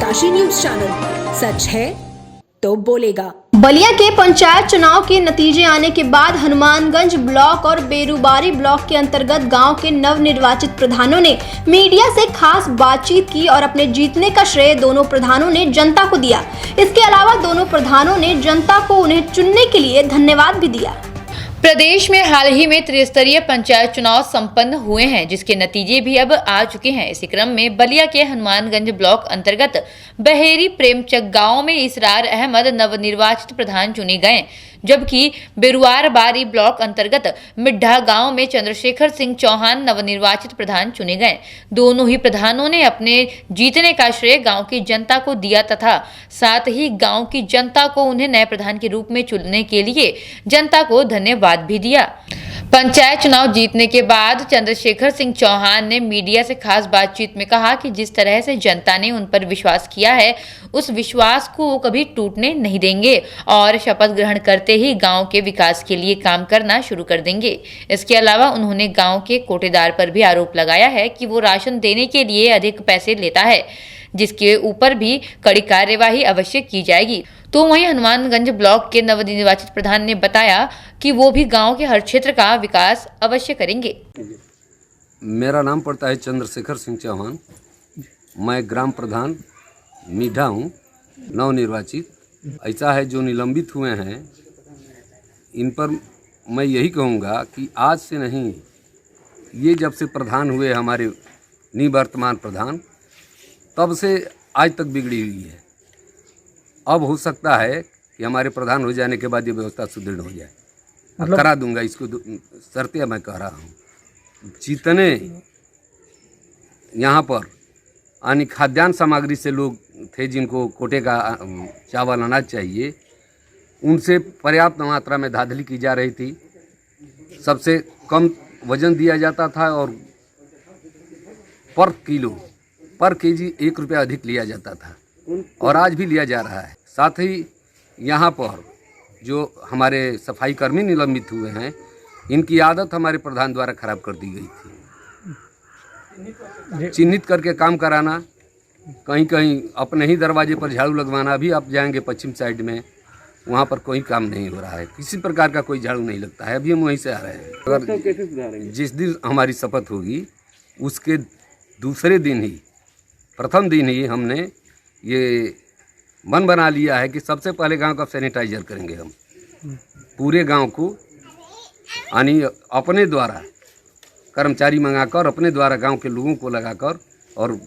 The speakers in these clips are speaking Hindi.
हितैषी न्यूज चैनल, सच है तो बोलेगा। बलिया के पंचायत चुनाव के नतीजे आने के बाद हनुमानगंज ब्लॉक और बेरुबारी ब्लॉक के अंतर्गत गांव के नवनिर्वाचित प्रधानों ने मीडिया से खास बातचीत की और अपने जीतने का श्रेय दोनों प्रधानों ने जनता को दिया। इसके अलावा दोनों प्रधानों ने जनता को उन्हें चुनने के लिए धन्यवाद भी दिया। प्रदेश में हाल ही में त्रिस्तरीय पंचायत चुनाव संपन्न हुए हैं, जिसके नतीजे भी अब आ चुके हैं। इसी क्रम में बलिया के हनुमानगंज ब्लॉक अंतर्गत बहेरी प्रेमचक गांव में इसरार अहमद नवनिर्वाचित प्रधान चुने गए, जबकि बेरुआर बारी ब्लॉक अंतर्गत मिड्ढा गांव में चंद्रशेखर सिंह चौहान नवनिर्वाचित प्रधान चुने गए। दोनों ही प्रधानों ने अपने जीतने का श्रेय गांव की जनता को दिया तथा साथ ही गांव की जनता को उन्हें नए प्रधान के रूप में चुनने के लिए जनता को धन्यवाद भी दिया। पंचायत चुनाव जीतने के बाद चंद्रशेखर सिंह चौहान ने मीडिया से खास बातचीत में कहा कि जिस तरह से जनता ने उन पर विश्वास किया है, उस विश्वास को वो कभी टूटने नहीं देंगे और शपथ ग्रहण करते ही गांव के विकास के लिए काम करना शुरू कर देंगे। इसके अलावा उन्होंने गांव के कोटेदार पर भी आरोप लगाया है कि वो राशन देने के लिए अधिक पैसे लेता है, जिसके ऊपर भी कड़ी कार्यवाही अवश्य की जाएगी। तो वहीं हनुमानगंज ब्लॉक के नवनिर्वाचित प्रधान ने बताया कि वो भी गांव के हर क्षेत्र का विकास अवश्य करेंगे। मेरा नाम पड़ता है चंद्रशेखर सिंह चौहान। मैं ग्राम प्रधान मीठा हूँ, नवनिर्वाचित। ऐसा है जो निलंबित हुए हैं, इन पर मैं यही कहूँगा कि आज से नहीं, ये जब से प्रधान हुए हमारे निवर्तमान प्रधान, तब से आज तक बिगड़ी हुई है। अब हो सकता है कि हमारे प्रधान हो जाने के बाद ये व्यवस्था सुदृढ़ हो जाए। मतलब करा दूंगा, इसको शर्तें मैं कह रहा हूँ। जितने यहाँ पर यानी खाद्यान्न सामग्री से लोग थे जिनको कोटे का चावल अनाज चाहिए, उनसे पर्याप्त मात्रा में धांधली की जा रही थी। सबसे कम वजन दिया जाता था और पर केजी 1 रुपया अधिक लिया जाता था और आज भी लिया जा रहा है। साथ ही यहाँ पर जो हमारे सफाई कर्मी निलंबित हुए हैं, इनकी आदत हमारे प्रधान द्वारा खराब कर दी गई थी। चिन्हित करके काम कराना, कहीं कहीं अपने ही दरवाजे पर झाड़ू लगवाना। अभी आप जाएंगे पश्चिम साइड में, वहाँ पर कोई काम नहीं हो रहा है, किसी प्रकार का कोई झाड़ू नहीं लगता है। अभी हम वहीं से आ रहे हैं। अगर जिस दिन हमारी शपथ होगी, उसके दूसरे दिन ही, प्रथम दिन ही हमने ये मन बना लिया है कि सबसे पहले गांव का सैनिटाइजर करेंगे हम। पूरे गांव को यानी अपने द्वारा कर्मचारी मंगाकर, अपने द्वारा गांव के लोगों को लगाकर और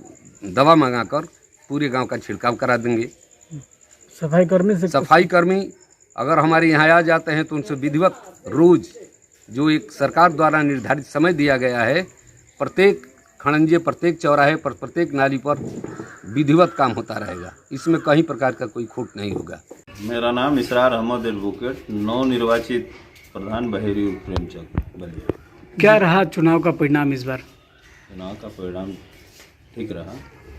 दवा मंगाकर पूरे गांव का छिड़काव करा देंगे। सफाई कर्मी अगर हमारे यहाँ आ जाते हैं तो उनसे विधिवत रोज, जो एक सरकार द्वारा निर्धारित समय दिया गया है, प्रत्येक खड़ंजे, प्रत्येक चौराहे पर, प्रत्येक नाली पर विधिवत काम होता रहेगा। इसमें कहीं प्रकार का कोई खोट नहीं होगा। मेरा नाम इसरार अहमद एडवोकेट, नवनिर्वाचित प्रधान बहेरी प्रेमचक बलिया। क्या रहा चुनाव का परिणाम इस बार? चुनाव का परिणाम ठीक रहा।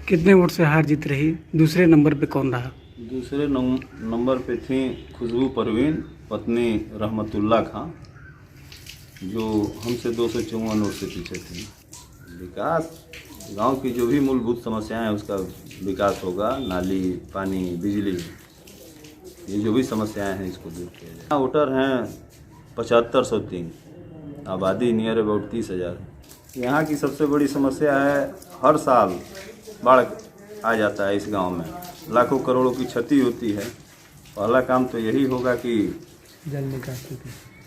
कितने वोट से हार जीत रही? दूसरे नंबर पे कौन रहा? दूसरे नंबर पे थी खुशबू परवीन, पत्नी रहमतुल्लाह खां, जो हमसे 254 वोट से पीछे थी। विकास, गांव की जो भी मूलभूत समस्याएं हैं उसका विकास होगा। नाली, पानी, बिजली, ये जो भी समस्याएं हैं इसको दूर किया जाए। वोटर हैं 7503, आबादी नियर अबाउट 30,000। यहाँ की सबसे बड़ी समस्या है, हर साल बाढ़ आ जाता है इस गांव में, लाखों करोड़ों की क्षति होती है। पहला काम तो यही होगा कि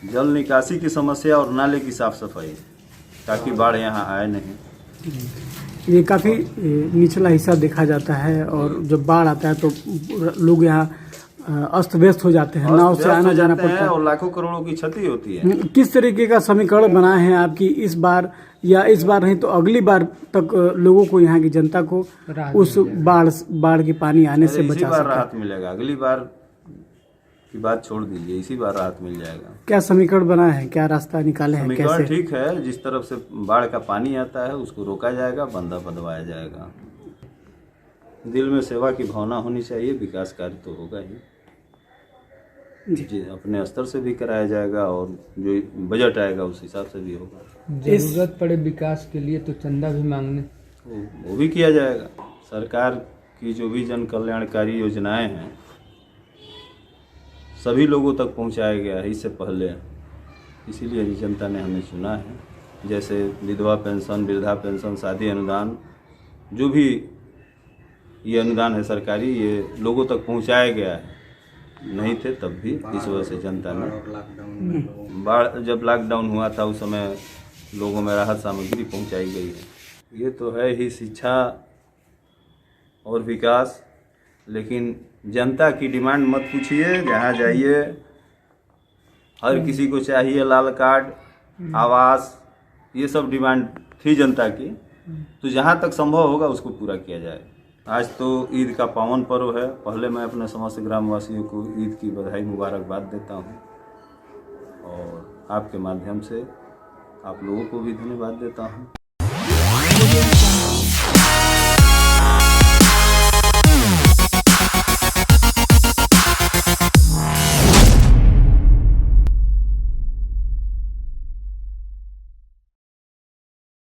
जल निकासी की समस्या और नाले की साफ सफाई, ताकि बाढ़ यहाँ आए नहीं। ये काफ़ी निचला हिस्सा देखा जाता है और जब बाढ़ आता है तो लोग यहाँ अस्त व्यस्त हो जाते हैं, नाव से आना जाना पड़ता है और लाखों करोड़ों की क्षति होती है। किस तरीके का समीकरण बना है आपकी इस बार, या इस बार नहीं तो अगली बार तक लोगों को, यहाँ की जनता को उस बाढ़ के पानी आने से बचा सके? राहत मिलेगा। अगली बार की बात छोड़ दीजिए, इसी बार राहत मिल जाएगा। क्या समीकरण बना है, क्या रास्ता निकाले हैं? समीकरण ठीक है, जिस तरफ से बाढ़ का पानी आता है उसको रोका जाएगा, बंदा बंधवाया जाएगा। दिल में सेवा की भावना होनी चाहिए, विकास कार्य तो होगा ही जी। अपने स्तर से भी कराया जाएगा और जो बजट आएगा उस हिसाब से भी होगा। जरूरत पड़े विकास के लिए तो चंदा भी मांगने, वो भी किया जाएगा। सरकार कि जो भी जन कल्याणकारी योजनाएं हैं सभी लोगों तक पहुंचाया गया है इससे पहले, इसीलिए जनता ने हमें चुना है। जैसे विधवा पेंशन, वृद्धा पेंशन, शादी अनुदान, जो भी ये अनुदान है सरकारी, ये लोगों तक पहुंचाया गया है। नहीं थे तब भी, इस वजह से जनता ने बाढ़ जब लॉकडाउन हुआ था उस समय लोगों में राहत सामग्री पहुंचाई गई है। ये तो है ही शिक्षा और विकास, लेकिन जनता की डिमांड मत पूछिए। जहाँ जाइए हर किसी को चाहिए लाल कार्ड, आवास, ये सब डिमांड थी जनता की। तो जहाँ तक संभव होगा उसको पूरा किया जाए। आज तो ईद का पावन पर्व है। पहले मैं अपने समस्त ग्रामवासियों को ईद की बधाई मुबारकबाद देता हूँ और आपके माध्यम से आप लोगों को भी धन्यवाद देता हूँ।